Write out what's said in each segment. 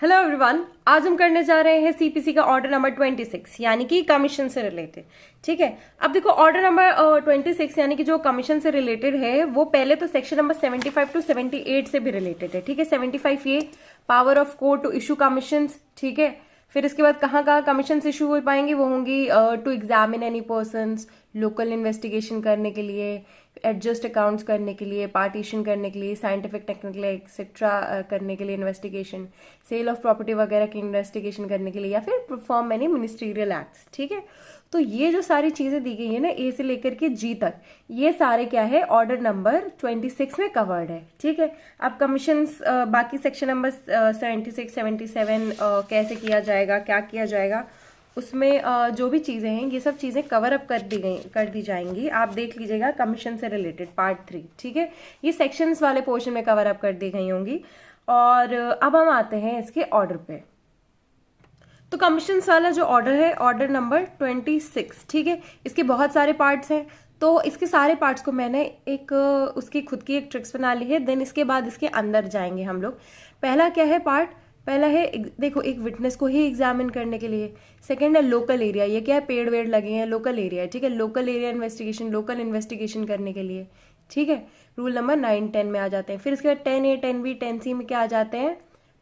Hello everyone, आज हम करने जा रहे हैं सीपीसी का ऑर्डर नंबर 26 यानी कि कमीशन से रिलेटेड। ठीक है, अब देखो ऑर्डर नंबर 26 यानी कि जो कमीशन से रिलेटेड है वो पहले तो सेक्शन नंबर 75 टू 78 से भी रिलेटेड है। ठीक है, 75 ये power of court to issue commission. ठीक है, फिर इसके बाद कहाँ कहाँ कमीशन इशू हो पाएंगे, वो होंगी to examine any persons, local investigation करने के लिए, एडजस्ट अकाउंट्स करने के लिए, पार्टीशन करने के लिए, साइंटिफिक टेक्निकल एक्सेट्रा करने के लिए इन्वेस्टिगेशन, सेल ऑफ प्रॉपर्टी वगैरह की इन्वेस्टिगेशन करने के लिए, या फिर परफॉर्म एनी मिनिस्ट्रियल एक्ट्स। ठीक है, तो ये जो सारी चीजें दी गई है ना ए से लेकर के जी तक, ये सारे क्या है ऑर्डर नंबर 26 में कवर्ड है। ठीक है, अब कमीशन बाकी सेक्शन नंबर 76 77 कैसे किया जाएगा, क्या किया जाएगा, उसमें जो भी चीजें हैं ये सब चीजें कवर अप कर दी जाएंगी। आप देख लीजिएगा कमीशन से रिलेटेड पार्ट 3। ठीक है, ये सेक्शंस वाले पोर्शन में कवर अप कर दी गई होंगी। और अब हम आते हैं इसके ऑर्डर पे। तो कमीशन वाला जो ऑर्डर है ऑर्डर नंबर 26। ठीक है, इसके बहुत सारे पार्ट्स हैं, तो इसके सारे पार्ट्स को मैंने एक उसकी खुद की एक ट्रिक्स बना ली है। देन इसके बाद इसके अंदर जाएंगे हम लोग। पहला क्या है पार्ट, पहला है देखो एक विटनेस को ही एग्जामिन करने के लिए। सेकंड है लोकल एरिया, ये क्या है पेड़ वेड़ लगे हैं, लोकल एरिया है। ठीक है, local area investigation, local investigation करने के लिए। ठीक है, रूल नंबर 9 10 में आ जाते हैं। फिर इसके बाद 10A 10B 10C में क्या आ जाते हैं,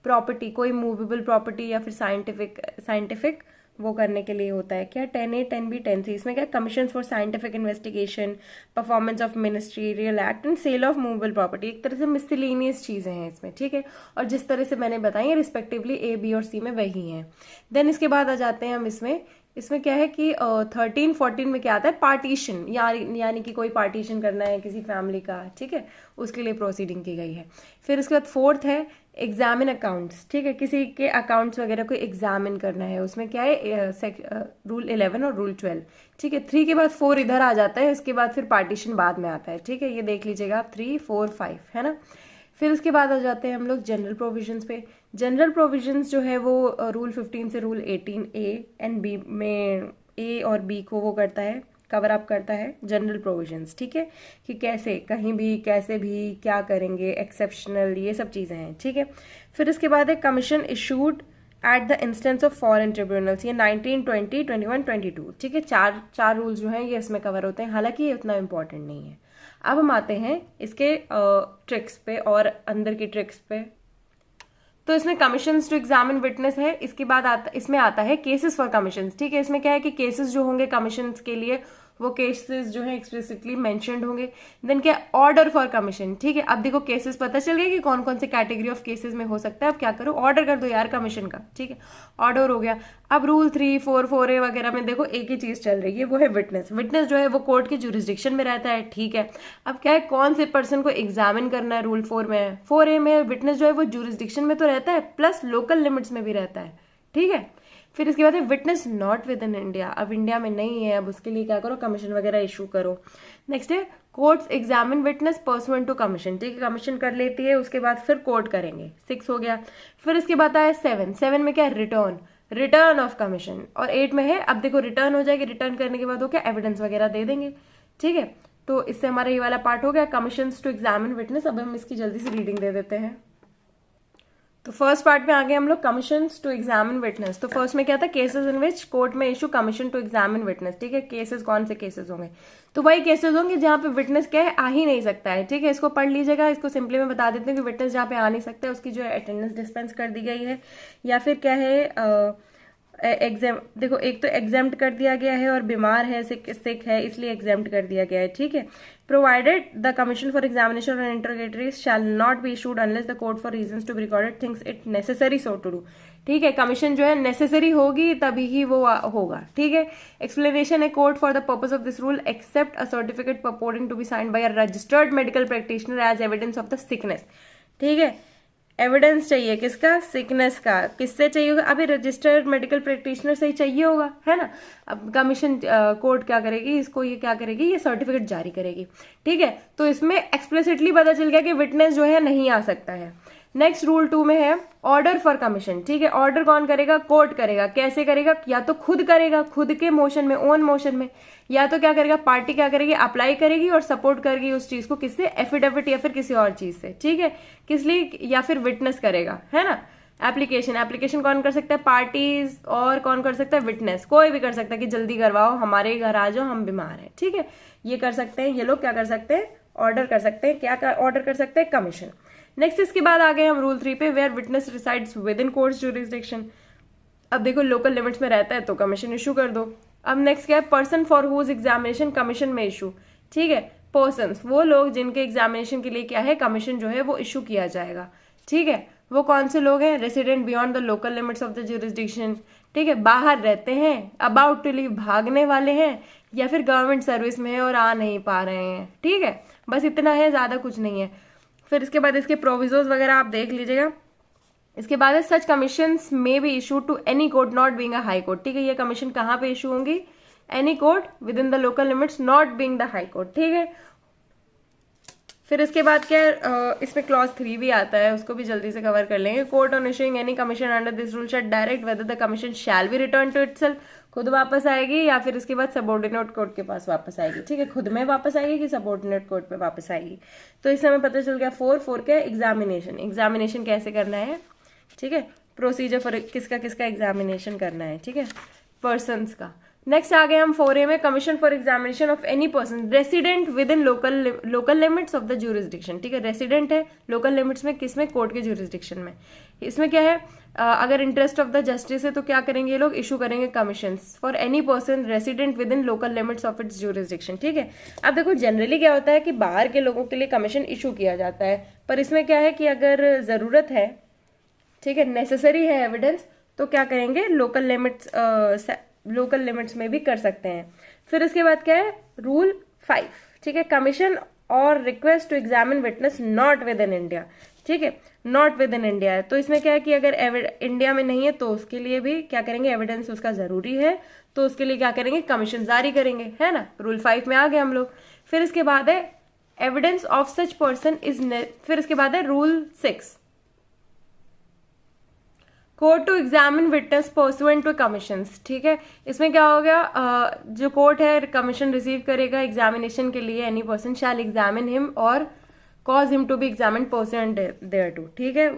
प्रॉपर्टी, कोई मूवेबल प्रॉपर्टी या फिर साइंटिफिक वो करने के लिए होता है क्या, 10A 10B 10C। इसमें क्या commission for scientific investigation, performance of ministerial act and sale of movable property. एक तरह से मिसलिनियस चीजें हैं इसमें। ठीक है, और जिस तरह से मैंने बताई रिस्पेक्टिवली ए बी और सी में वही है। देन इसके बाद आ जाते हैं हम इसमें क्या है कि 13 14 में क्या आता है पार्टीशन, यानी कि कोई पार्टीशन करना है किसी फैमिली का। ठीक है, उसके लिए प्रोसीडिंग की गई है। फिर उसके बाद फोर्थ है एग्जामिन अकाउंट्स। ठीक है, किसी के अकाउंट्स वगैरह को एग्जामिन करना है, उसमें क्या है रूल 11 और रूल 12। ठीक है, 3 के बाद 4 इधर आ जाता है, इसके बाद फिर पार्टीशन बाद में आता है। ठीक है, ये देख लीजिएगा आप 3 4 5 है ना। फिर उसके बाद आ जाते हैं हम लोग जनरल प्रोविजंस पे। जनरल प्रोविजंस जो है वो रूल 15 से रूल 18 ए एंड बी में, ए और बी को वो करता है, कवर अप करता है जनरल प्रोविजंस। ठीक है, कि कैसे कहीं भी कैसे भी क्या करेंगे, एक्सेप्शनल, ये सब चीज़ें हैं। ठीक है, फिर इसके बाद है commission issued at the instance of foreign tribunals, ये 19 20 21 22। ठीक है, चार रूल्स जो हैं ये इसमें कवर होते हैं, हालांकि ये उतना इंपॉर्टेंट नहीं है। अब हम आते हैं इसके ट्रिक्स पे और अंदर की ट्रिक्स पे। तो इसमें कमीशंस टू एग्जामिन विटनेस है, इसके बाद इसमें आता है केसेस फॉर कमीशंस। ठीक है, इसमें क्या है कि केसेस जो होंगे कमीशंस के लिए वो केसेस जो है एक्सप्लिसिटली मेंशन्ड होंगे। देन क्या ऑर्डर फॉर कमीशन। ठीक है, अब देखो केसेस पता चल गया कि कौन कौन से कैटेगरी ऑफ केसेस में हो सकता है। अब क्या करो, ऑर्डर कर दो यार कमीशन का। ठीक है, ऑर्डर हो गया। अब रूल 3 4 4A वगैरह में देखो एक ही चीज चल रही है, वो है विटनेस। विटनेस जो है वो कोर्ट की जुरिस्डिक्शन में रहता है। ठीक है, अब क्या है कौन से पर्सन को एग्जामिन करना है, रूल 4 में है। 4A में विटनेस जो है वो जुरिस्डिक्शन में तो रहता है प्लस लोकल लिमिट्स में भी रहता है। ठीक है, फिर इसके बाद है witness not within India, अब इंडिया में नहीं है, अब उसके लिए क्या करो कमीशन वगैरह इशू करो। नेक्स्ट है courts examine witness pursuant to commission. ठीक है, कमीशन कर लेती है, उसके बाद फिर कोर्ट करेंगे। 6 हो गया। फिर इसके बाद आया 7 में क्या है रिटर्न ऑफ कमीशन। और 8 में है, अब देखो रिटर्न हो जाएगी, रिटर्न करने के बाद वो क्या एविडेंस वगैरह दे देंगे। ठीक है, तो इससे हमारा ये वाला पार्ट हो गया कमीशन टू एग्जामिन विटनेस। अब हम इसकी जल्दी से रीडिंग दे देते हैं। तो फर्स्ट पार्ट में आ गए हम लोग कमीशंस टू एग्जामिन विटनेस। तो फर्स्ट में क्या था, केसेस इन विच कोर्ट में issue commission to examine witness. ठीक है, केसेस कौन से केसेस होंगे, तो वही केसेस होंगे जहां पे विटनेस क्या है आ ही नहीं सकता है। ठीक है, इसको पढ़ लीजिएगा, इसको सिंपली मैं बता देती हूँ कि विटनेस जहाँ पे आ नहीं सकता है उसकी जो है अटेंडेंस डिस्पेंस कर दी गई है, या फिर क्या है एग्जाम, देखो एक तो एग्जाम्प्ट कर दिया गया है और बीमार है, सिक है, इसलिए एग्जाम्प्ट कर दिया गया है। ठीक है, provided the commission for examination और interrogatories shall not be issued unless the court for reasons to be recorded thinks it necessary so to do. ठीक है, कमीशन जो है नेसेसरी होगी तभी ही वो होगा। ठीक है, एक्सप्लेनेशन है court for the purpose of this rule except a certificate purporting to be signed by a registered medical practitioner as evidence of the sickness. ठीक है, एविडेंस चाहिए किसका, सिकनेस का, किससे चाहिए होगा, अभी रजिस्टर्ड मेडिकल प्रैक्टिशनर से ही चाहिए होगा, है ना। अब कमीशन कोर्ट क्या करेगी, इसको ये क्या करेगी, ये सर्टिफिकेट जारी करेगी। ठीक है, तो इसमें एक्सप्लिसिटली पता चल गया कि विटनेस जो है नहीं आ सकता है। नेक्स्ट रूल 2 में है ऑर्डर फॉर कमीशन। ठीक है, ऑर्डर कौन करेगा, कोर्ट करेगा। कैसे करेगा, या तो खुद करेगा, खुद के मोशन में, ओन मोशन में, या तो क्या करेगा पार्टी क्या करेगी, अप्लाई करेगी और सपोर्ट करेगी उस चीज को, किससे, एफिडेविट या फिर किसी और चीज से। ठीक है, किस लिए, या फिर विटनेस करेगा, है ना। एप्लीकेशन, एप्लीकेशन कौन कर सकता है? पार्टीज, और कौन कर सकता है? विटनेस, कोई भी कर सकता है कि जल्दी करवाओ, हमारे घर आ जाओ, हम बीमार हैं, ठीक है, ये कर सकते हैं, ये लोग क्या कर सकते हैं? ऑर्डर कर सकते हैं, क्या ऑर्डर कर सकते हैं? कमीशन। नेक्स्ट इसके बाद आ गए हम रूल 3 पे, where witness resides within court's jurisdiction. अब देखो लोकल लिमिट्स में रहता है तो कमीशन इशू कर दो। अब नेक्स्ट क्या है? Person for whom examination commission में इशू, ठीक है, पर्सन्स, वो लोग जिनके एग्जामिनेशन के लिए क्या है? कमीशन जो है वो इशू किया जाएगा, ठीक है, वो कौन से लोग हैं? Resident beyond the local limits of the jurisdiction, ठीक है, बाहर रहते हैं, अबाउट टू लीव, भागने वाले हैं, या फिर गवर्नमेंट सर्विस में है और आ नहीं पा रहे हैं, ठीक है, बस इतना है, ज्यादा कुछ नहीं है। फिर इसके बाद इसके प्रोविजोज वगैरह आप देख लीजिएगा। इसके बाद है such commissions may be issue to any court not being a high court, ठीक है, ये कमीशन कहाँ पे इशू होंगी? Any court within the local limits not being the high court, ठीक है। फिर इसके बाद क्या है? इसमें क्लॉज 3 भी आता है, उसको भी जल्दी से कवर कर लेंगे। Court on issuing any commission under this rule shall direct whether the commission shall be return to itself, खुद वापस आएगी या फिर इसके बाद सबऑर्डिनेट कोर्ट के पास वापस आएगी, ठीक है, खुद में वापस आएगी कि सबऑर्डिनेट कोर्ट पे वापस आएगी। तो इससे हमें पता चल गया 4 क्या एग्जामिनेशन, एग्जामिनेशन कैसे करना है, ठीक है, प्रोसीजर फॉर किसका किसका एग्जामिनेशन करना है, ठीक है, पर्सन्स का। नेक्स्ट आ गए हम 4A में, commission for examination of any person resident with in local limits of the jurisdiction, ठीक है, रेसिडेंट है लोकल लिमिट्स में, किसमें? कोर्ट के ज्यूरिसडिक्शन में। इसमें क्या है? अगर इंटरेस्ट ऑफ द जस्टिस है तो क्या करेंगे ये लोग? इशू करेंगे commission for any person resident with in local limits of its jurisdiction, ठीक है। अब देखो जनरली क्या होता है कि बाहर के लोगों के लिए कमीशन इशू किया जाता है, पर इसमें क्या है कि अगर जरूरत है, ठीक है, नेसेसरी है एविडेंस, तो क्या करेंगे? लोकल लिमिट्स में भी कर सकते हैं। फिर इसके बाद क्या है? रूल 5, ठीक है, कमीशन और request to examine witness not within India, ठीक है, नॉट विद इन इंडिया है, तो इसमें क्या है कि अगर इंडिया में नहीं है तो उसके लिए भी क्या करेंगे? एविडेंस उसका जरूरी है, तो उसके लिए क्या करेंगे? कमीशन जारी करेंगे, है ना। रूल 5 में आ गए हम लोग। फिर इसके बाद है evidence of such person is, फिर इसके बाद है rule 6, court to examine witness pursuant to commissions, ठीक है। इसमें क्या हो गया? जो कोर्ट है कमीशन रिसीव करेगा एग्जामिनेशन के लिए, any person shall examine him और cause him to be examine pursuant thereto, ठीक है।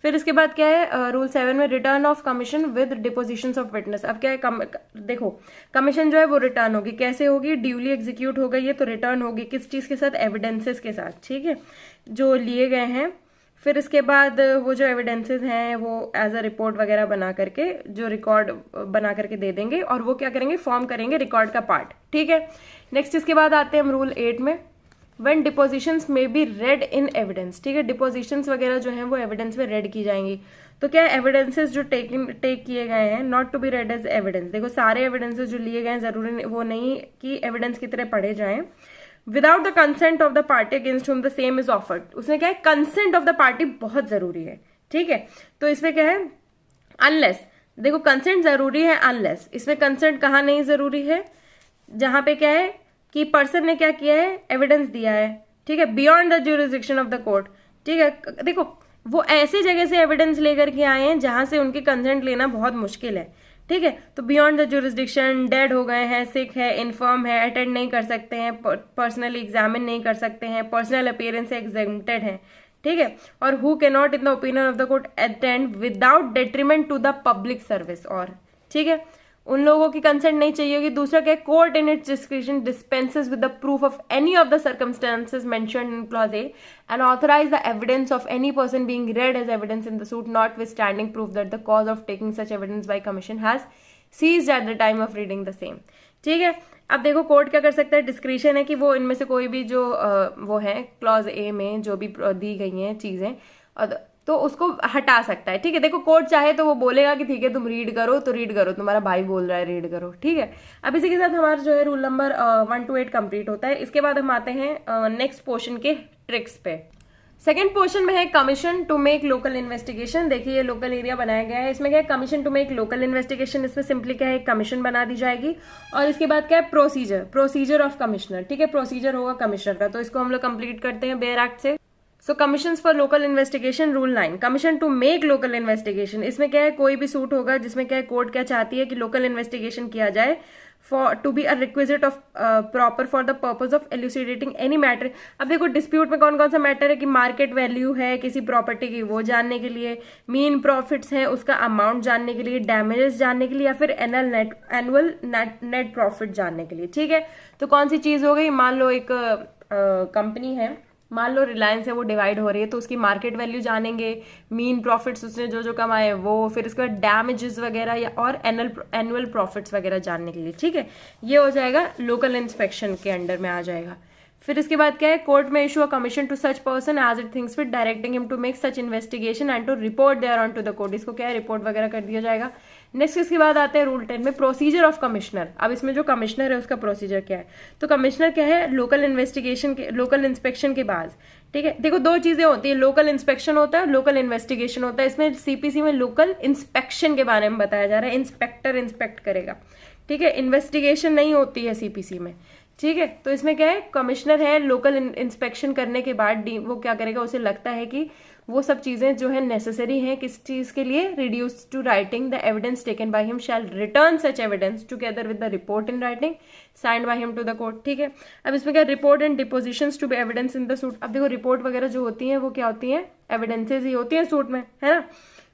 फिर इसके बाद क्या है? रूल 7 में return of commission with depositions of witness. अब क्या है? देखो कमीशन जो है वो रिटर्न होगी, कैसे होगी? ड्यूली एग्जीक्यूट हो गई है तो रिटर्न होगी, किस चीज के साथ? एविडेंसेस के साथ, ठीक है, जो लिए गए हैं। फिर इसके बाद वो जो एविडेंसेस हैं वो एज अ रिपोर्ट वगैरह बना करके, जो रिकॉर्ड बना करके दे देंगे, और वो क्या करेंगे? फॉर्म करेंगे रिकॉर्ड का पार्ट, ठीक है। नेक्स्ट इसके बाद आते हैं हम रूल 8 में, व्हेन डिपोजिशंस में बी रेड इन एविडेंस, ठीक है, डिपोजिशंस वगैरह जो हैं वो एविडेंस में रेड की जाएंगी। तो क्या एविडेंसेस जो टेक किए गए हैं not to be read as evidence, देखो सारे एविडेंसेस जो लिए गए हैं जरूरी वो नहीं कि एविडेंस की तरह पढ़े जाएं। Without the consent of the party against whom the same is offered, उसमें क्या है? कंसेंट ऑफ द पार्टी बहुत जरूरी है, ठीक है। तो इसमें क्या है? अनलेस, देखो कंसेंट जरूरी है अनलेस, इसमें कंसेंट कहाँ नहीं जरूरी है? जहां पे क्या है कि पर्सन ने क्या किया है? एविडेंस दिया है, ठीक है, beyond the jurisdiction of the court, ठीक है। देखो वो ऐसी जगह से एविडेंस लेकर के आए हैं जहां से उनकी कंसेंट लेना बहुत मुश्किल है, ठीक है। तो बियॉन्ड द ज्यूरिसडिक्शन, डेड हो गए हैं, सिक है, इन्फर्म है, अटेंड नहीं कर सकते हैं, पर्सनली एग्जामिन नहीं कर सकते हैं, पर्सनल अपीयरेंस से एग्जेम्प्टेड है, ठीक है, और who can not in the opinion of the court attend without detriment to the public service, और ठीक है, उन लोगों की कंसेंट नहीं चाहिए होगी। दूसरा क्या है? Court in its description dispenses with the proof of any of the circumstances mentioned in clause A and authorize the evidence of any person being read as evidence in the suit notwithstanding proof that the cause of taking such evidence by commission has ceased at the time of reading the same, ठीक है। अब देखो court क्या कर सकता है? Discretion है कि वो इनमें से कोई भी जो वो है क्लॉज ए में जो भी दी गई हैं चीजें तो उसको हटा सकता है, ठीक है। देखो कोर्ट चाहे तो वो बोलेगा कि ठीक है तुम रीड करो तो रीड करो, तुम्हारा भाई बोल रहा है रीड करो, ठीक है। अब इसी के साथ हमारा जो है रूल नंबर 1 to 8 कंप्लीट होता है। इसके बाद हम आते हैं नेक्स्ट पोर्शन के ट्रिक्स पे। सेकेंड पोर्शन में है commission to make local investigation. देखिए ये लोकल एरिया बनाया गया है, इसमें क्या है? Commission to make local investigation. इसमें सिंपली क्या है? कमीशन बना दी जाएगी और इसके बाद क्या है? प्रोसीजर ऑफ कमिश्नर, ठीक है, प्रोसीजर होगा कमिश्नर का। तो इसको हम लोग कंप्लीट करते हैं बेयर एक्ट से। So commission for local investigation rule 9, commission to make local investigation. इसमें क्या है? कोई भी सूट होगा जिसमें क्या है? कोर्ट क्या चाहती है कि लोकल इन्वेस्टिगेशन किया जाए for to be a requisite of proper for the purpose of elucidating any matter. अब देखो डिस्प्यूट में कौन कौन सा मैटर है कि मार्केट वैल्यू है किसी प्रॉपर्टी की वो जानने के लिए, मीन प्रॉफिट्स हैं उसका अमाउंट जानने के लिए, डैमेजेस जानने के लिए, या फिर एनुअल नेट प्रॉफिट जानने के लिए। ठीक है, तो कौन सी चीज हो गई, मान लो एक कंपनी है, मान लो रिलायंस है, वो डिवाइड हो रही है तो उसकी मार्केट वैल्यू जानेंगे, मीन प्रॉफिट्स उसने जो जो कमाए वो, फिर उसके बाद डैमेजेस वगैरह या और एनुअल प्रॉफिट्स वगैरह जानने के लिए। ठीक है, ये हो जाएगा लोकल इंस्पेक्शन के अंडर में आ जाएगा। फिर इसके बाद क्या है, कोर्ट में issue a commission to such person as it thinks fit directing him to make such investigation and to report thereon to the court. इसको क्या है, रिपोर्ट वगैरह कर दिया जाएगा। नेक्स्ट इसके बाद आते हैं रूल 10 में प्रोसीजर ऑफ कमिश्नर। अब इसमें जो कमिश्नर है उसका प्रोसीजर क्या है, तो कमिश्नर क्या है, लोकल इन्वेस्टिगेशन के, लोकल इंस्पेक्शन के बाद, ठीक है, देखो दो चीजें होती है, लोकल इंस्पेक्शन होता है, लोकल इन्वेस्टिगेशन होता है। इसमें सीपीसी में लोकल इंस्पेक्शन के बारे में बताया जा रहा है, इंस्पेक्टर इंस्पेक्ट करेगा। ठीक है, इन्वेस्टिगेशन नहीं होती है सीपीसी में। ठीक है, तो इसमें क्या है, कमिश्नर है, लोकल इंस्पेक्शन करने के बाद वो क्या करेगा, उसे लगता है कि वो सब चीजें जो है नेसेसरी हैं किस चीज के लिए, reduce to writing the evidence taken by him shall return such evidence together with the report in writing signed by him to the court. ठीक है, अब इसमें क्या, report and depositions to be evidence in the suit. अब देखो report वगैरह जो होती है वो क्या होती है, एविडेंसेज ही होती है सूट में, है ना।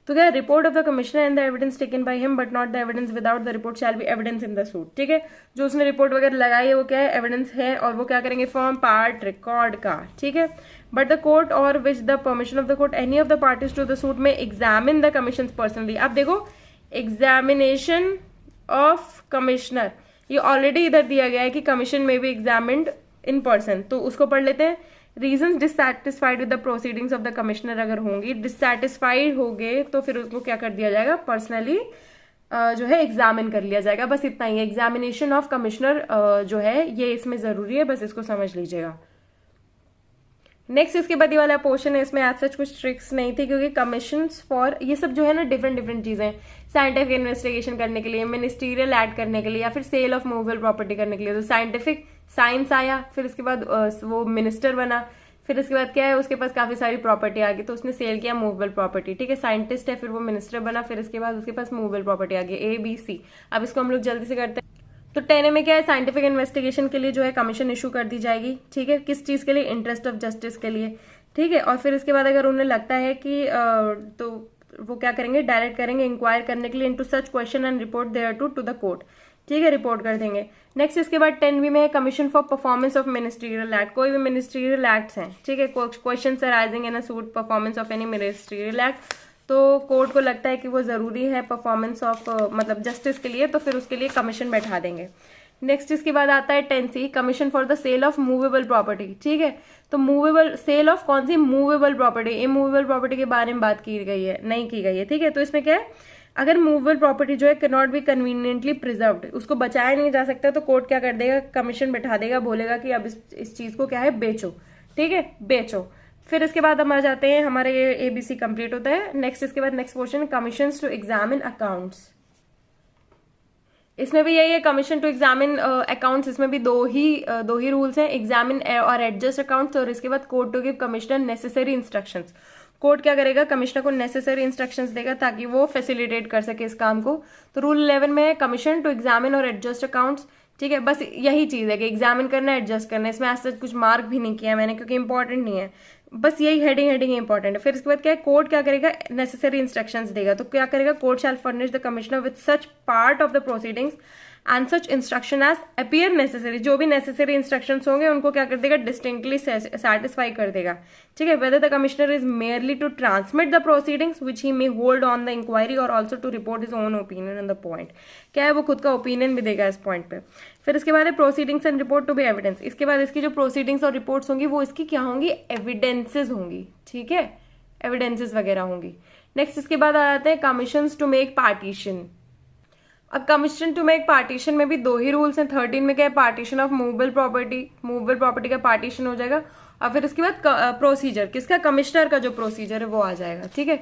तो क्या, report of the commissioner and the evidence taken by him but not the evidence without the report shall B evidence in the suit. ठीक है, जो उसने रिपोर्ट वगैरह लगाई है वो क्या है, एविडेंस है, और वो क्या करेंगे, फॉर्म पार्ट रिकॉर्ड का। ठीक है, but the court or with the permission of the court any of the parties to the suit may examine the commission personally. अब देखो एग्जामिनेशन ऑफ कमिश्नर, ये ऑलरेडी इधर दिया गया है कि कमीशन में भी एग्जामिन्ड इन पर्सन, तो उसको पढ़ लेते हैं। Reasons dissatisfied with the proceedings of the commissioner अगर होंगी, डिससैटिस्फाइड हो गए तो फिर उसको क्या कर दिया जाएगा, पर्सनली जो है एग्जामिन कर लिया जाएगा। बस इतना ही, एग्जामिनेशन ऑफ कमिश्नर जो है ये इसमें जरूरी है, बस इसको समझ लीजिएगा। नेक्स्ट इसके बाद ये वाला पोर्शन है, इसमें आज सच कुछ ट्रिक्स नहीं थी क्योंकि कमीशंस फॉर ये सब जो है ना डिफरेंट डिफरेंट चीजें, साइंटिफिक इन्वेस्टिगेशन करने के लिए, मिनिस्ट्रियल ऐड करने के लिए, या फिर सेल ऑफ मूवेबल प्रॉपर्टी करने के लिए। तो साइंटिफिक साइंस आया, फिर इसके बाद वो मिनिस्टर बना, फिर इसके बाद क्या है, उसके पास काफी सारी प्रॉपर्टी आ गई तो उसने सेल किया मूवेबल प्रॉपर्टी। ठीक है, साइंटिस्ट है, फिर वो मिनिस्टर बना, फिर इसके बाद उसके पास मूवेबल प्रॉपर्टी आ गई, ABC। अब इसको हम लोग जल्दी से करते हैं। तो 10A में क्या है, साइंटिफिक इन्वेस्टिगेशन के लिए जो है कमीशन इशू कर दी जाएगी। ठीक है, किस चीज के लिए, इंटरेस्ट ऑफ जस्टिस के लिए। ठीक है, और फिर इसके बाद अगर उन्हें लगता है कि तो वो क्या करेंगे, डायरेक्ट करेंगे इंक्वायर करने के लिए into such question and report there to the court. ठीक है, रिपोर्ट कर देंगे। नेक्स्ट इसके बाद 10B में है commission for performance of ministerial act. कोई भी मिनिस्ट्रियल एक्ट्स हैं, ठीक है, question arising in a suit performance of any ministerial act, तो कोर्ट को लगता है कि वो जरूरी है परफॉर्मेंस ऑफ मतलब जस्टिस के लिए, तो फिर उसके लिए कमीशन बैठा देंगे। नेक्स्ट इसके बाद आता है 10C commission for the sale of movable property. ठीक है, तो मूवेबल सेल ऑफ कौन सी, मूवेबल प्रॉपर्टी, इमूवेबल प्रॉपर्टी के बारे में बात की गई है, नहीं की गई है। ठीक है, तो इसमें क्या है, अगर मूवेबल प्रॉपर्टी जो है can not be conveniently preserved, उसको बचाया नहीं जा सकता, तो कोर्ट क्या कर देगा, कमीशन बैठा देगा, बोलेगा कि अब इस चीज को क्या है, बेचो। ठीक है, बेचो। फिर इसके बाद हम आ जाते हैं, हमारे ये ABC कंप्लीट होता है। नेक्स्ट इसके बाद next question, commissions to examine accounts. इसमें भी यही है, कमीशन टू एग्जामिन अकाउंट्स। इसमें भी दो ही रूल्स हैं, एग्जामिन और एडजस्ट अकाउंट्स, और इसके बाद court to give commissioner necessary instructions. Court क्या करेगा, कमिश्नर को नेसेसरी इंस्ट्रक्शंस देगा ताकि वो फैसिलिटेट कर सके इस काम को। तो रूल 11 में है कमीशन टू एग्जामिन और एडजस्ट अकाउंट्स। ठीक है, बस यही चीज है कि एग्जामिन करना, एडजस्ट करना। इसमें ऐसा कुछ मार्क भी नहीं किया मैंने क्योंकि इंपॉर्टेंट नहीं है, बस यही हेडिंग इंपॉर्टेंट है। फिर इसके बाद क्या है, कोर्ट क्या करेगा, नेसेसरी इंस्ट्रक्शंस देगा। तो क्या करेगा, court shall furnish the commissioner with such part of the proceedings and such instruction as appear necessary. जो भी नेसेसरी इंस्ट्रक्शंस होंगे उनको क्या कर देगा, डिस्टिंक्टली सेटिस्फाई कर देगा। ठीक है, whether the commissioner is merely to transmit the proceedings which he may hold on the inquiry और also to report his own opinion on the point. क्या है, वो खुद का ओपिनियन भी देगा इस पॉइंट पे। फिर इसके बाद है proceedings and report to be evidence. इसके बाद इसकी जो प्रोसीडिंग्स और रिपोर्ट्स होंगी वो इसकी क्या होंगी, एविडेंसेस होंगी। ठीक है, एविडेंसेस वगैरह होंगी। नेक्स्ट इसके बाद आ जाते हैं कमीशंस टू मेक पार्टीशन। अब कमीशन टू मेक पार्टीशन में भी दो ही रूल्स हैं। 13 में क्या है, पार्टीशन ऑफ मूवेबल प्रॉपर्टी का पार्टीशन हो जाएगा, और फिर उसके बाद प्रोसीजर किसका, कमिश्नर का जो प्रोसीजर है वो आ जाएगा। ठीक है,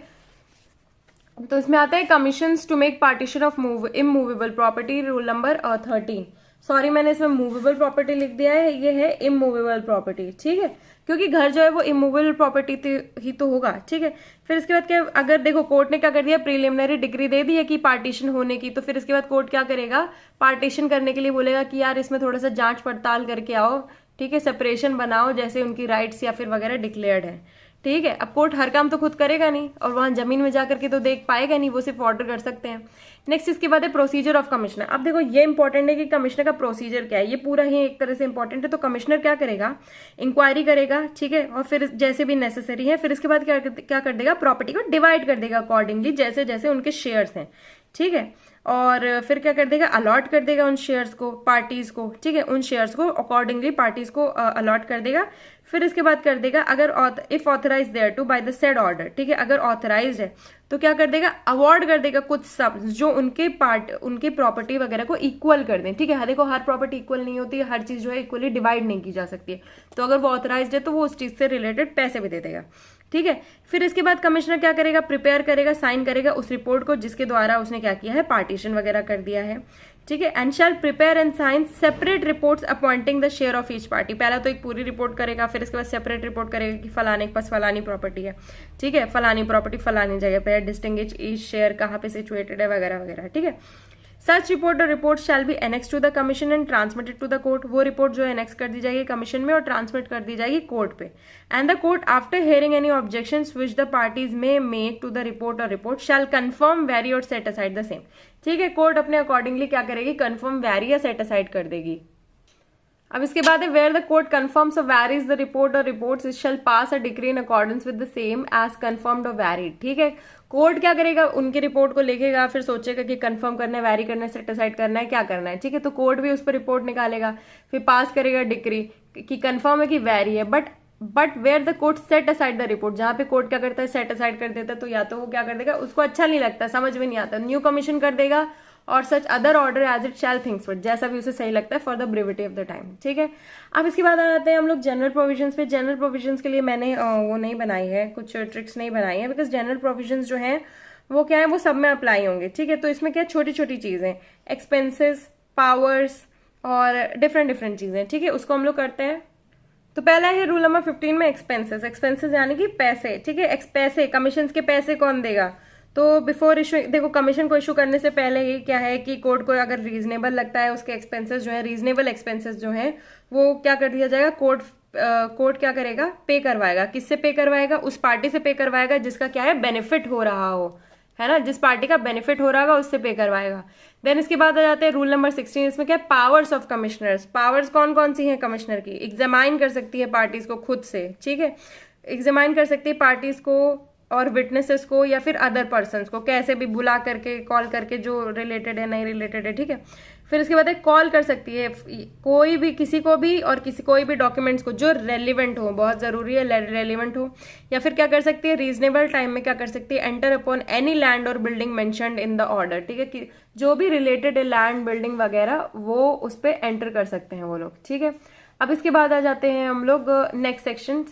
तो इसमें आता है commissions to make partition of immovable property, rule number 13। Sorry मैंने इसमें मूवेबल प्रॉपर्टी लिख दिया है, ये है इमूवेबल प्रॉपर्टी, ठीक है, क्योंकि घर जो है वो इमूवेबल प्रॉपर्टी ही तो होगा, ठीक है। फिर इसके बाद क्या, अगर देखो कोर्ट ने क्या कर दिया, प्रीलिमिनरी डिग्री दे दी है कि पार्टीशन होने की, तो फिर इसके बाद कोर्ट क्या करेगा, पार्टीशन करने के लिए बोलेगा कि यार इसमें थोड़ा सा जांच पड़ताल करके आओ, ठीक है, सेपरेशन बनाओ जैसे उनकी राइट्स या फिर वगैरह डिक्लेयर्ड है, ठीक है। अब कोर्ट हर काम तो खुद करेगा नहीं, और वहां जमीन में जाकर के तो देख पाएगा नहीं, वो सिर्फ ऑर्डर कर सकते हैं। नेक्स्ट इसके बाद है प्रोसीजर ऑफ कमिश्नर। अब देखो ये इंपॉर्टेंट है कि कमिश्नर का प्रोसीजर क्या है, ये पूरा ही एक तरह से इंपॉर्टेंट है। तो कमिश्नर क्या करेगा, इंक्वायरी करेगा, ठीक है, और फिर जैसे भी नेसेसरी है, फिर इसके बाद क्या कर देगा, प्रॉपर्टी को डिवाइड कर देगा अकॉर्डिंगली, जैसे जैसे उनके शेयर्स हैं, ठीक है। और फिर क्या कर देगा, अलॉट कर देगा उन शेयर्स को पार्टीज को, ठीक है, उन शेयर्स को अकॉर्डिंगली पार्टीज को अलॉट कर देगा। फिर इसके बाद कर देगा, अगर if authorise there to by the said order, ठीक है, अगर ऑथराइज है तो क्या कर देगा, अवार्ड कर देगा कुछ सब जो उनके प्रॉपर्टी वगैरह को इक्वल कर दें, ठीक है। देखो हर प्रॉपर्टी इक्वल नहीं होती है, हर चीज जो है इक्वली डिवाइड नहीं की जा सकती है, तो अगर वो ऑथराइज है तो वो उस चीज से रिलेटेड पैसे भी दे देगा, ठीक है। फिर इसके बाद कमिश्नर क्या करेगा, प्रिपेयर करेगा, साइन करेगा उस रिपोर्ट को जिसके द्वारा उसने क्या किया है, पार्टीशन वगैरह कर दिया है, ठीक है। And shall prepare and sign separate reports appointing the share of each party. पहला तो एक पूरी रिपोर्ट करेगा, फिर इसके बाद सेपरेट रिपोर्ट करेगा कि फलाने के पास फलानी प्रॉपर्टी है, ठीक है, फलानी प्रॉपर्टी फलानी जगह पे है, डिस्टिंग्विश ईच शेयर कहाँ पे सिचुएटेड है वगैरह वगैरह, ठीक है। Such report or report shall be annex to the commission and transmitted to the court. वो रिपोर्ट जो है एनेक्स कर दी जाएगी कमीशन में और ट्रांसमिट कर दी जाएगी कोर्ट पे। And the court after hearing any objections which the parties may make to the report or report shall confirm, vary or set aside the same, ठीक है। कोर्ट अपने अकॉर्डिंगली क्या करेगी, कंफर्म, वेरी या set aside कर देगी। अब इसके बाद है where the court confirms or varies the report or reports it shall pass a decree in accordance with the same as confirmed और वैरीड, ठीक है। कोर्ट क्या करेगा, उनकी रिपोर्ट को लिखेगा, फिर सोचेगा कि कंफर्म करना है, वैरी करना है, सेट असाइड करना है, क्या करना है, ठीक है। तो कोर्ट भी उस पर रिपोर्ट निकालेगा, फिर पास करेगा डिक्री कि कंफर्म है कि वैरी है, but where the court set aside the report, जहां पे कोर्ट क्या करता है, सेट असाइड कर देता है, तो या तो वो क्या कर देगा, उसको अच्छा नहीं लगता, समझ में नहीं आता, न्यू कमीशन कर देगा और such other order as it shall thinks fit, जैसा भी उसे सही लगता है for the brevity of the time, ठीक है। अब इसके बाद आ जाते हैं हम लोग जनरल प्रोविजंस पे। जनरल प्रोविजंस के लिए मैंने वो नहीं बनाई है, कुछ ट्रिक्स नहीं बनाई है, बिकॉज जनरल प्रोविजंस जो है वो क्या है, वो सब में अप्लाई होंगे, ठीक है। तो इसमें क्या छोटी छोटी चीजें, एक्सपेंसेस, पावर्स और डिफरेंट चीजें, ठीक है, उसको हम लोग करते हैं। तो पहला है रूल नंबर 15 में एक्सपेंसेस। एक्सपेंसेस यानी कि पैसे, ठीक है, पैसे, कमीशन के पैसे कौन देगा, तो बिफोर इशू, देखो कमीशन को इशू करने से पहले ही क्या है कि कोर्ट को अगर रीजनेबल लगता है उसके एक्सपेंसेस जो है, रीजनेबल एक्सपेंसेस जो है वो क्या कर दिया जाएगा, कोर्ट क्या करेगा, पे करवाएगा। किससे पे करवाएगा, उस पार्टी से पे करवाएगा जिसका क्या है, बेनिफिट हो रहा हो, है ना, जिस पार्टी का बेनिफिट हो रहा होगा उससे पे करवाएगा। देन इसके बाद आ जाते हैं रूल नंबर 16। इसमें क्या है, पावर्स ऑफ कमिश्नर्स। पावर्स कौन कौन सी हैं कमिश्नर की, एग्जामाइन कर सकती है पार्टीज को खुद से, ठीक है, एग्जामाइन कर सकती है पार्टीज को और विटनेसेस को या फिर अदर पर्सन को, कैसे भी बुला करके, कॉल करके, जो रिलेटेड है नहीं रिलेटेड है, ठीक है। फिर इसके बाद एक कॉल कर सकती है कोई भी, किसी को भी, और कोई भी डॉक्यूमेंट्स को जो रेलिवेंट हो, बहुत जरूरी है रेलिवेंट हो। या फिर क्या कर सकती है, रीजनेबल टाइम में क्या कर सकती है, एंटर अपॉन एनी लैंड और building mentioned in the order, ठीक है, कि जो भी रिलेटेड है लैंड बिल्डिंग वगैरह वो उस पर एंटर कर सकते हैं वो लोग, ठीक है। अब इसके बाद आ जाते हैं हम लोग नेक्स्ट सेक्शन,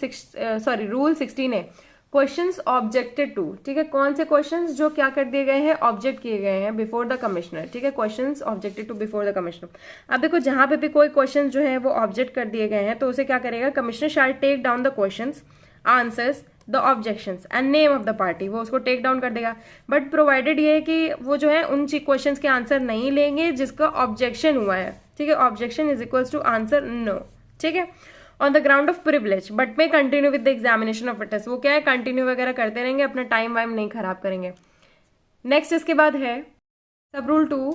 रूल 16 है, क्वेश्चंस ऑब्जेक्टेड टू, ठीक है, कौन से क्वेश्चंस जो क्या कर दिए गए हैं, ऑब्जेक्ट किए गए हैं बिफोर द कमिश्नर, ठीक है, questions objected to before the commissioner. अब देखो जहां पे भी कोई क्वेश्चन जो है वो ऑब्जेक्ट कर दिए गए हैं तो उसे क्या करेगा, commissioner shall take down the questions, answers, the objections and name of the party, वो उसको टेक डाउन कर देगा, बट प्रोवाइडेड ये है कि वो जो है उन क्वेश्चन के आंसर नहीं लेंगे जिसका ऑब्जेक्शन हुआ है, ठीक है, objection is equals to answer no, ठीक है, on the ground of privilege, but में continue with the examination of witness. वो क्या है, कंटिन्यू वगैरह करते रहेंगे, अपना टाइम वाइम नहीं खराब करेंगे। नेक्स्ट इसके बाद है sub rule 2,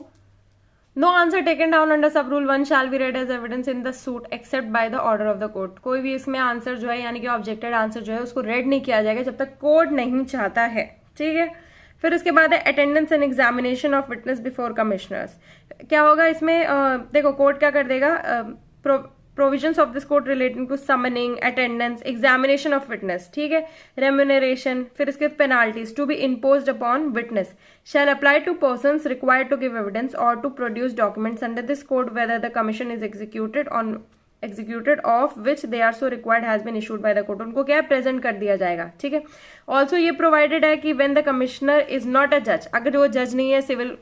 no answer taken down under sub rule 1 shall be read as evidence in the suit except by the order of the court. कोई भी इसमें आंसर जो है यानी कि ऑब्जेक्टेड आंसर जो है उसको रेड नहीं किया जाएगा जब तक कोर्ट नहीं चाहता है, ठीक है। फिर उसके बाद है attendance and examination of witness before commissioners. क्या होगा इसमें, देखो कोर्ट क्या कर देगा, provisions of this court relating to summoning, attendance, examination of witness, ठीक है, रेम्यूनरेशन, फिर इसके penalties to be imposed upon witness shall apply to persons required to give evidence और to produce documents under this code whether the commission is executed of which they are so required has been issued by the court. उनको क्या है, present कर दिया जाएगा, ठीक है। Also ये प्रोवाइडेड है कि when the commissioner is not a जज, अगर वो जज नहीं है सिविल,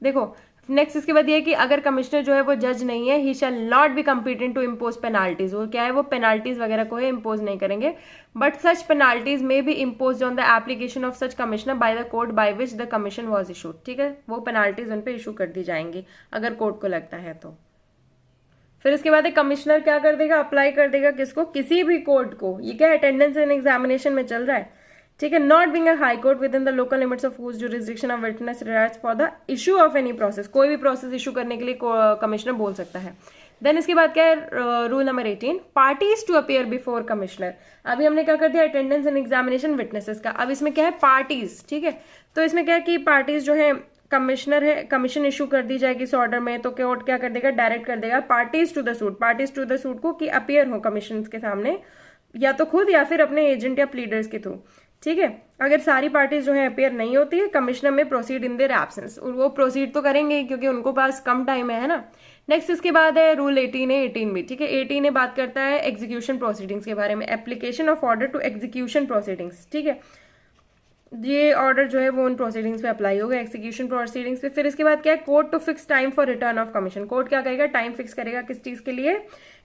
देखो नेक्स्ट इसके बाद ये है कि अगर कमिश्नर जो है वो जज नहीं है, he shall not be competent to impose penalties. वो क्या है, वो पेनाल्टीज वगैरह को है इम्पोज नहीं करेंगे, बट सच पेनाल्टीज में be impose on the application of such commissioner by the court by which the commission was issued. ठीक है, वो पेनाल्टीज उन पे इशू कर दी जाएंगी अगर कोर्ट को लगता है तो। फिर इसके बाद एक कमिश्नर क्या कर देगा, अप्लाई कर देगा किसको, किसी भी कोर्ट को। ये क्या अटेंडेंस इन एग्जामिनेशन में चल रहा है, ठीक है। Not being a high court within the local limits of whose jurisdiction of witness regards for the issue of any process. कोई भी प्रोसेस इशू करने के लिए कमिश्नर बोल सकता है। देन इसके बाद क्या है, rule number 18, parties to appear before commissioner. अभी हमने क्या कर दिया, अटेंडेंस इन एग्जामिनेशन विटनेसेस का। अब इसमें क्या है, पार्टीज। ठीक है, तो इसमें क्या है कि पार्टीज जो है, कमिश्नर है, कमीशन इशू कर दी जाएगी इस ऑर्डर में, तो कोर्ट क्या कर देगा, डायरेक्ट कर देगा parties to the suit, parties to the suit को कि अपीयर हो कमीशन के सामने, या तो खुद या फिर अपने एजेंट या प्लीडर्स के थ्रू। ठीक है, अगर सारी पार्टीज जो है अपीयर नहीं होती है, कमिश्नर में प्रोसीड इन देयर एब्सेंस। वो प्रोसीड तो करेंगे क्योंकि उनको पास कम टाइम है ना। नेक्स्ट इसके बाद है रूल 18 है, 18 भी। ठीक है, 18 बात करता है एग्जीक्यूशन प्रोसीडिंग्स के बारे में, application of order to execution proceedings. ठीक है, ये ऑर्डर जो है वो उन प्रोसीडिंग्स पे अप्लाई होगा, एग्जीक्यूशन प्रोसीडिंग्स पे। फिर इसके बाद क्या है, court to fix time for return of commission. Court क्या करेगा, टाइम फिक्स करेगा किस चीज के लिए,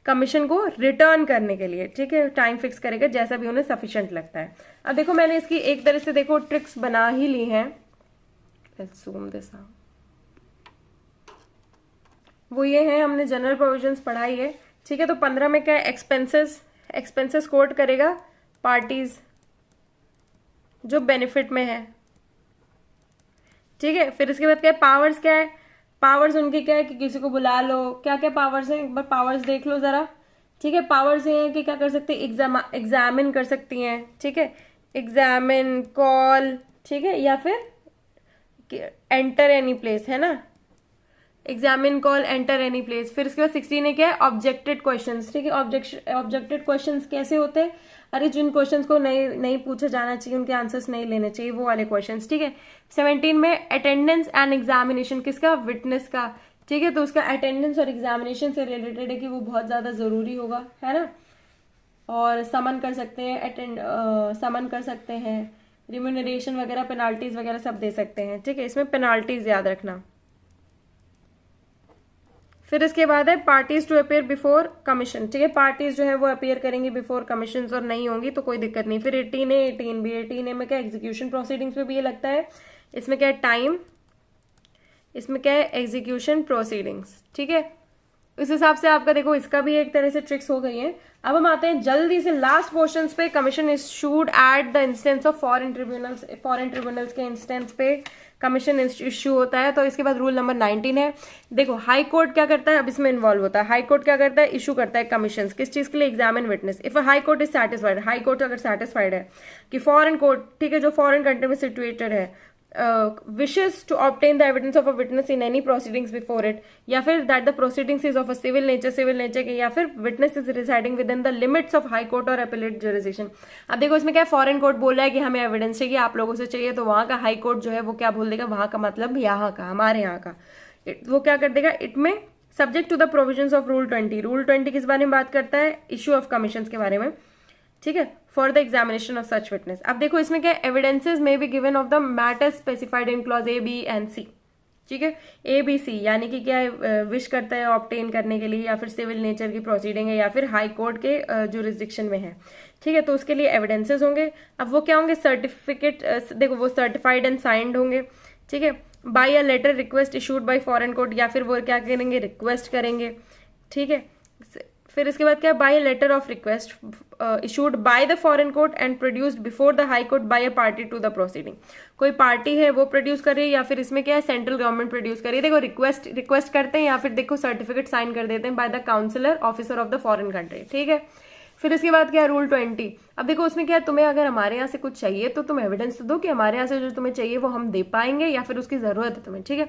कमीशन को रिटर्न करने के लिए। ठीक है, टाइम फिक्स करेगा जैसा भी उन्हें सफिशिएंट लगता है। अब देखो मैंने इसकी एक तरह से देखो ट्रिक्स बना ही ली है। Let's zoom this out. वो ये है, हमने जनरल प्रोविजंस पढ़ाई है। ठीक है, तो 15 में क्या है, एक्सपेंसेस कोर्ट करेगा पार्टीज जो बेनिफिट में है। ठीक है, फिर इसके बाद क्या है, पावर्स क्या है, पावर्स उनकी क्या है कि किसी को बुला लो। क्या क्या पावर्स हैं, एक बार पावर्स देख लो जरा। ठीक है, पावर्स ये हैं कि क्या कर सकते हैं, एग्जामिन कर सकती हैं। ठीक है, एग्जामिन, कॉल, ठीक है, या फिर एंटर एनी प्लेस, है ना, examine, call, enter any place. फिर इसके बाद 16 है क्या है, ऑब्जेक्टेड क्वेश्चंस। ठीक है, ऑब्जेक्टेड क्वेश्चंस कैसे होते हैं, अरे जिन क्वेश्चंस को नहीं पूछा जाना चाहिए, उनके आंसर्स नहीं लेने चाहिए, वो वाले क्वेश्चंस। ठीक है, 17 में अटेंडेंस एंड एग्जामिनेशन, किसका, विटनेस का। ठीक है, तो उसका अटेंडेंस और एग्जामिनेशन से रिलेटेड है कि वो बहुत ज्यादा जरूरी होगा, है ना। और समन कर सकते हैं, समन कर सकते हैं, रिम्यूनरेशन वगैरह, पेनाल्टीज वगैरह सब दे सकते हैं। ठीक है, इसमें पेनाल्टीज याद रखना। फिर इसके बाद है parties to appear before commission. ठीक है, पार्टीज जो है वो अपीयर करेंगी बिफोर कमीशन, और नहीं होंगी तो कोई दिक्कत नहीं। फिर 18 है, 18 भी, 18 में क्या एग्जीक्यूशन प्रोसीडिंग्स में भी ये लगता है। इसमें क्या है, टाइम, इसमें क्या है, एग्जीक्यूशन प्रोसीडिंग्स। ठीक है, इस हिसाब से आपका देखो इसका भी एक तरह से ट्रिक्स हो गई है। अब हम आते हैं जल्दी से लास्ट क्वेश्चंस पे। Commission issued at the instance of foreign tribunals के इंस्टेंस पे कमीशन इश्यू होता है। तो इसके बाद रूल नंबर 19 है। देखो हाई कोर्ट क्या करता है, अब इसमें इन्वॉल्व होता है। हाई कोर्ट क्या करता है, इशू करता है कमीशन किस चीज के लिए, examine witness. If high court is satisfied, high court अगर सेटिस्फाइड है कि फॉरेन कोर्ट, ठीक है, जो फॉरेन कंट्री में सिचुएटेड है, wishes to obtain the evidence of a witness in any proceedings before it, या फिर that the proceedings is of a civil nature के, या फिर witness is residing within the limits of high court or appellate jurisdiction। अब देखो इसमें क्या है, फॉरेन कोर्ट बोल रहा है कि हमें एविडेंस चाहिए, आप लोगों से चाहिए, तो वहां का हाई कोर्ट जो है वो क्या बोल देगा, वहां का मतलब यहाँ का, हमारे यहाँ का, वो क्या कर देगा, it may subject to the provisions of rule 20। Rule 20 किस बारे में बात करता है, इश्यू ऑफ कमीशन के बारे में। ठीक है, for the examination of such witness. अब देखो इसमें क्या, एविडेंसेस में be given of the matters specified in clause A, B and C. ठीक है, ए, बी, सी यानी कि क्या है, विश करता है ऑब्टेन करने के लिए, या फिर सिविल नेचर की प्रोसीडिंग है, या फिर हाई कोर्ट के जुरिस्डिक्शन में है। ठीक है, तो उसके लिए एविडेंसेस होंगे। अब वो क्या होंगे, सर्टिफिकेट, देखो वो सर्टिफाइड एंड साइंड होंगे। ठीक है, by a letter request issued by foreign court, या फिर वो क्या करेंगे, रिक्वेस्ट करेंगे। ठीक है, फिर इसके बाद क्या, by letter of request issued by the foreign court and produced before the high court by a party to the proceeding. कोई पार्टी है वो प्रोड्यूस कर रही है, या फिर इसमें क्या है, सेंट्रल गवर्नमेंट प्रोड्यूस कर रही है। देखो रिक्वेस्ट करते हैं, या फिर देखो सर्टिफिकेट साइन कर देते हैं by the consular officer of the foreign country. ठीक है, फिर इसके बाद क्या है, रूल 20। अब देखो उसमें क्या है, तुम्हें अगर हमारे यहाँ से कुछ चाहिए तो तुम एविडेंस तो दो कि हमारे यहाँ से जो तुम्हें चाहिए वो हम दे पाएंगे, या फिर उसकी जरूरत है तुम्हें। ठीक है,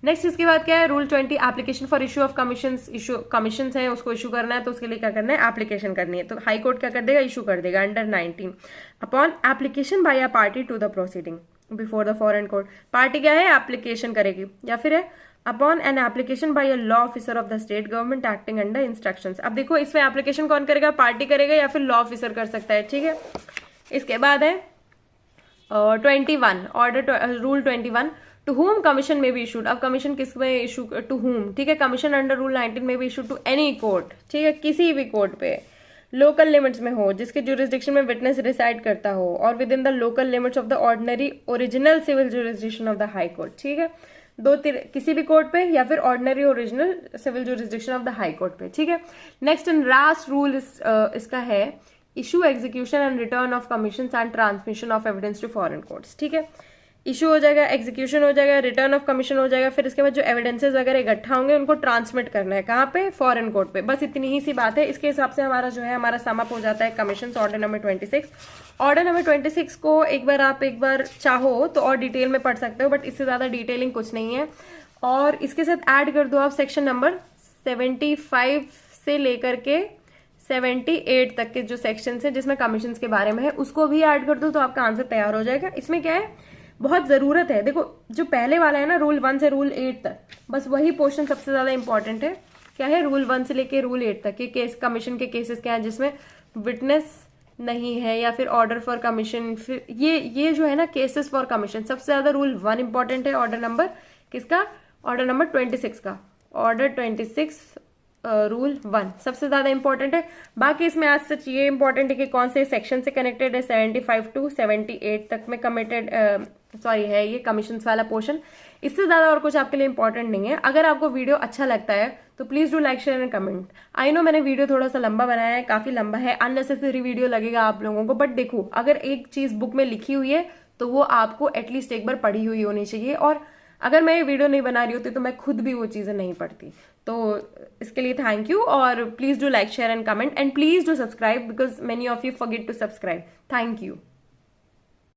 नेक्स्ट इसके बाद क्या है, rule 20, application for issue of commission है, उसको इशू करना है, तो उसके लिए क्या करना है, एप्लीकेशन करनी है। तो हाई कोर्ट क्या कर देगा, इशू कर देगा under 19 upon application by a party to the proceeding before the foreign court. Party क्या है, एप्लीकेशन करेगी, या फिर है upon an application by a law officer of the state government acting under instructions. अब देखो इसमें एप्लीकेशन कौन करेगा, पार्टी करेगा, या फिर लॉ ऑफिसर कर सकता है। ठीक है, इसके बाद है 21 order rule 21 to whom commission may be issued. अब कमीशन किस में इशू, टू हुम, ठीक है। Commission under rule 19 may be issued to any court, ठीक है, किसी भी कोर्ट पे लोकल लिमिट्स में हो, जिसके ज्यूरिसडिक्शन में विटनेस रिसाइड करता हो, और within the local limits of the ordinary original civil jurisdiction of the high court, ठीक है। किसी भी कोर्ट पे या फिर ordinary original civil jurisdiction of the high court पे, ठीक है। नेक्स्ट एंड लास्ट रूल इसका है issue execution and return of commission and transmission of evidence to foreign courts, ठीक है। इशू हो जाएगा, एग्जीक्यूशन हो जाएगा, रिटर्न ऑफ कमीशन हो जाएगा, फिर इसके बाद जो एविडेंसेस वगैरह इकट्ठा होंगे उनको ट्रांसमिट करना है, कहाँ पे, फॉरेन कोर्ट पे। बस इतनी ही सी बात है। इसके हिसाब से हमारा जो है हमारा सम अप हो जाता है commission order number 26। Order number 26 को एक बार चाहो तो और डिटेल में पढ़ सकते हो, बट इससे ज्यादा डिटेलिंग कुछ नहीं है। और इसके साथ ऐड कर दो आप सेक्शन नंबर 75 से लेकर के 78 तक के जो सेक्शन है जिसमें कमीशन के बारे में है, उसको भी ऐड कर दो तो आपका आंसर तैयार हो जाएगा। इसमें क्या है, बहुत जरूरत है। देखो जो पहले वाला है ना, रूल 1 से रूल 8 तक, बस वही पोर्शन सबसे ज्यादा इंपॉर्टेंट है। क्या है, रूल 1 से लेके रूल 8 तक के केस, कमीशन के केसेस क्या है जिसमें विटनेस नहीं है या फिर ऑर्डर फॉर कमीशन, फिर ये जो है ना केसेस फॉर कमीशन, सबसे ज्यादा रूल 1 इंपॉर्टेंट है। ऑर्डर नंबर किसका, ऑर्डर नंबर 26 का, ऑर्डर 26 रूल 1 सबसे ज्यादा इंपॉर्टेंट है। बाकी इसमें आज सच ये इंपॉर्टेंट है कि कौन से सेक्शन से कनेक्टेड है, 75 टू 78 तक में कमिटेड है ये कमीशन वाला पोर्शन। इससे ज्यादा और कुछ आपके लिए इंपॉर्टेंट नहीं है। अगर आपको वीडियो अच्छा लगता है तो please do like share and comment. I know मैंने वीडियो थोड़ा सा लंबा बनाया है, काफी लंबा है, अननेसेसरी वीडियो लगेगा आप लोगों को, बट देखो अगर एक चीज बुक में लिखी हुई है तो वो आपको एटलीस्ट एक बार पढ़ी हुई होनी चाहिए। और अगर मैं ये वीडियो नहीं बना रही होती तो मैं खुद भी वो चीजें नहीं पढ़ती। तो इसके लिए थैंक यू, और please do like share and comment, and please do subscribe because many of you forget to subscribe. Thank you.